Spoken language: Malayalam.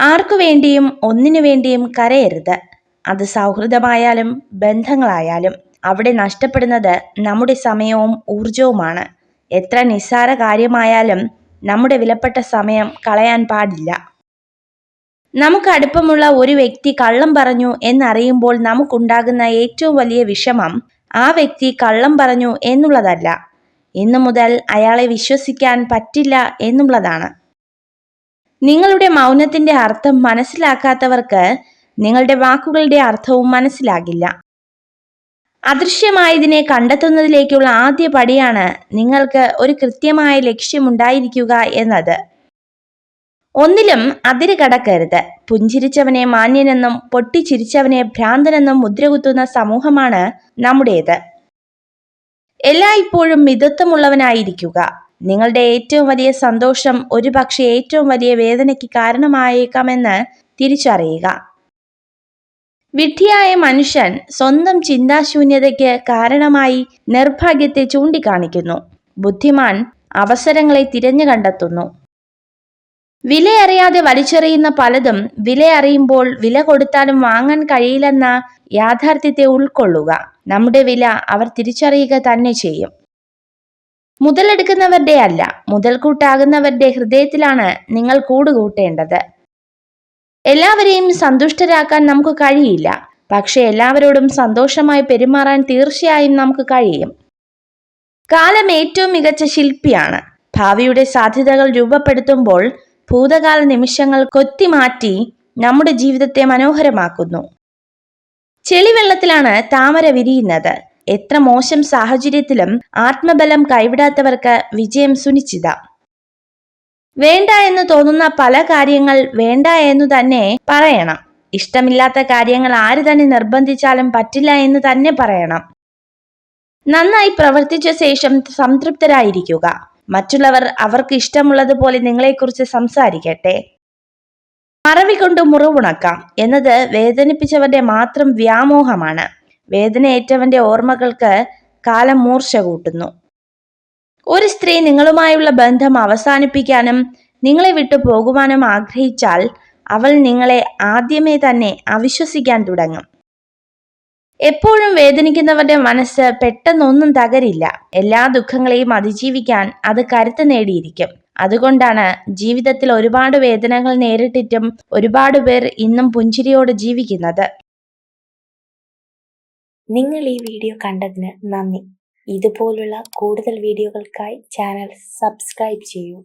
ആർക്കു വേണ്ടിയും ഒന്നിനു വേണ്ടിയും കരയരുത്. അത് സൗഹൃദമായാലും ബന്ധങ്ങളായാലും. അവിടെ നഷ്ടപ്പെടുന്നത് നമ്മുടെ സമയവും ഊർജവുമാണ്. എത്ര നിസ്സാര കാര്യമായാലും നമ്മുടെ വിലപ്പെട്ട സമയം കളയാൻ പാടില്ല. നമുക്ക് അടുപ്പമുള്ള ഒരു വ്യക്തി കള്ളം പറഞ്ഞു എന്നറിയുമ്പോൾ നമുക്കുണ്ടാകുന്ന ഏറ്റവും വലിയ വിഷമം ആ വ്യക്തി കള്ളം പറഞ്ഞു എന്നുള്ളതല്ല, ഇന്നു മുതൽ അയാളെ വിശ്വസിക്കാൻ പറ്റില്ല എന്നുള്ളതാണ്. നിങ്ങളുടെ മൗനത്തിന്റെ അർത്ഥം മനസ്സിലാക്കാത്തവർക്ക് നിങ്ങളുടെ വാക്കുകളുടെ അർത്ഥവും മനസ്സിലാകില്ല. അദൃശ്യമായതിനെ കണ്ടെത്തുന്നതിലേക്കുള്ള ആദ്യ പടിയാണ് നിങ്ങൾക്ക് ഒരു കൃത്യമായ ലക്ഷ്യമുണ്ടായിരിക്കുക എന്നത്. ഒന്നിലും അതിര് കടക്കരുത്. പുഞ്ചിരിച്ചവനെ മാന്യനെന്നും പൊട്ടിച്ചിരിച്ചവനെ ഭ്രാന്തനെന്നും മുദ്രകുത്തുന്ന സമൂഹമാണ് നമ്മുടേത്. എല്ലായ്പ്പോഴും മിതത്വമുള്ളവനായിരിക്കുക. നിങ്ങളുടെ ഏറ്റവും വലിയ സന്തോഷം ഒരുപക്ഷെ ഏറ്റവും വലിയ വേദനയ്ക്ക് കാരണമായേക്കാമെന്ന് തിരിച്ചറിയുക. വിഡ്ഢിയായ മനുഷ്യൻ സ്വന്തം ചിന്താശൂന്യതയ്ക്ക് കാരണമായി നിർഭാഗ്യത്തെ ചൂണ്ടിക്കാണിക്കുന്നു. ബുദ്ധിമാൻ അവസരങ്ങളെ തിരഞ്ഞു കണ്ടെത്തുന്നു. വിലയറിയാതെ വലിച്ചെറിയുന്ന പലതും വിലയറിയുമ്പോൾ വില കൊടുത്താലും വാങ്ങാൻ കഴിയില്ലെന്ന യാഥാർത്ഥ്യത്തെ ഉൾക്കൊള്ളുക. നമ്മുടെ വില അവർ തിരിച്ചറിയുക തന്നെ ചെയ്യും. മുതലെടുക്കുന്നവരുടെ അല്ല, മുതൽക്കൂട്ടാകുന്നവരുടെ ഹൃദയത്തിലാണ് നിങ്ങൾ കൂടുകൂട്ടേണ്ടത്. എല്ലാവരെയും സന്തുഷ്ടരാക്കാൻ നമുക്ക് കഴിയില്ല, പക്ഷെ എല്ലാവരോടും സന്തോഷമായി പെരുമാറാൻ തീർച്ചയായും നമുക്ക് കഴിയും. കാലം ഏറ്റവും മികച്ച ശില്പിയാണ്. ഭാവിയുടെ സാധ്യതകൾ രൂപപ്പെടുത്തുമ്പോൾ ഭൂതകാല നിമിഷങ്ങൾ കൊത്തിമാറ്റി നമ്മുടെ ജീവിതത്തെ മനോഹരമാക്കുന്നു. ചെളിവെള്ളത്തിലാണ് താമര വിരിയുന്നത്. എത്ര മോശം സാഹചര്യത്തിലും ആത്മബലം കൈവിടാത്തവർക്ക് വിജയം സുനിശ്ചിത. വേണ്ട എന്ന് തോന്നുന്ന പല കാര്യങ്ങൾ വേണ്ട എന്നു തന്നെ പറയണം. ഇഷ്ടമില്ലാത്ത കാര്യങ്ങൾ ആര് തന്നെ നിർബന്ധിച്ചാലും പറ്റില്ല എന്ന് തന്നെ പറയണം. നന്നായി പ്രവർത്തിച്ച ശേഷം സംതൃപ്തരായിരിക്കുക. മറ്റുള്ളവർ അവർക്ക് ഇഷ്ടമുള്ളതുപോലെ നിങ്ങളെക്കുറിച്ച് സംസാരിക്കട്ടെ. മറവി കൊണ്ട് മുറിവുണക്കാം എന്നത് വേദനിപ്പിച്ചവരുടെ മാത്രം വ്യാമോഹമാണ്. വേദനയേറ്റവന്റെ ഓർമ്മകൾക്ക് കാലം മൂർച്ച കൂട്ടുന്നു. ഒരു സ്ത്രീ നിങ്ങളുമായുള്ള ബന്ധം അവസാനിപ്പിക്കാനും നിങ്ങളെ വിട്ടു പോകുവാനും ആഗ്രഹിച്ചാൽ അവൾ നിങ്ങളെ ആദ്യമേ തന്നെ അവിശ്വസിക്കാൻ തുടങ്ങും. എപ്പോഴും വേദനിക്കുന്നവരുടെ മനസ്സ് പെട്ടെന്നൊന്നും തകരില്ല. എല്ലാ ദുഃഖങ്ങളെയും അതിജീവിക്കാൻ അത് കരുത്ത് നേടിയിരിക്കും. അതുകൊണ്ടാണ് ജീവിതത്തിൽ ഒരുപാട് വേദനകൾ നേരിട്ടിട്ടും ഒരുപാട് പേർ ഇന്നും പുഞ്ചിരിയോട് ജീവിക്കുന്നത്. നിങ്ങൾ ഈ വീഡിയോ കണ്ടതിന് നന്ദി. ഇതുപോലുള്ള കൂടുതൽ വീഡിയോകൾക്കായി ചാനൽ സബ്സ്ക്രൈബ് ചെയ്യൂ.